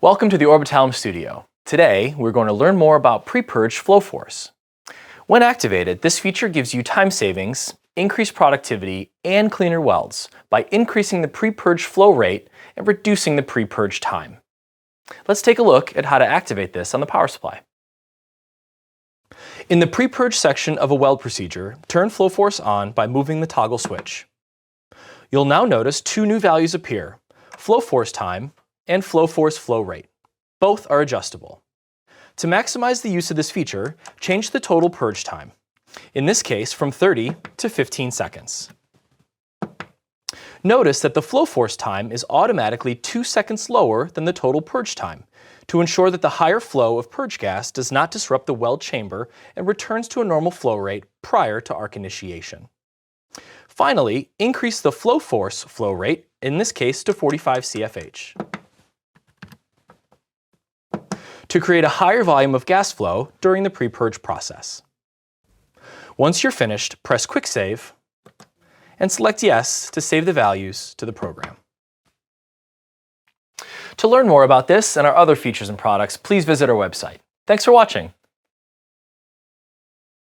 Welcome to the Orbital Studio. Today, we're going to learn more about pre-purge flow force. When activated, this feature gives you time savings, increased productivity, and cleaner welds by increasing the pre-purge flow rate and reducing the pre-purge time. Let's take a look at how to activate this on the power supply. In the pre-purge section of a weld procedure, turn flow force on by moving the toggle switch. You'll now notice two new values appear: flow force time and flow force flow rate. Both are adjustable. To maximize the use of this feature, change the total purge time, in this case from 30 to 15 seconds. Notice that the flow force time is automatically 2 seconds lower than the total purge time, to ensure that the higher flow of purge gas does not disrupt the weld chamber and returns to a normal flow rate prior to arc initiation. Finally, increase the flow force flow rate, in this case to 45 CFH. To create a higher volume of gas flow during the pre-purge process. Once you're finished, press Quick Save and select Yes to save the values to the program. To learn more about this and our other features and products, please visit our website. Thanks for watching.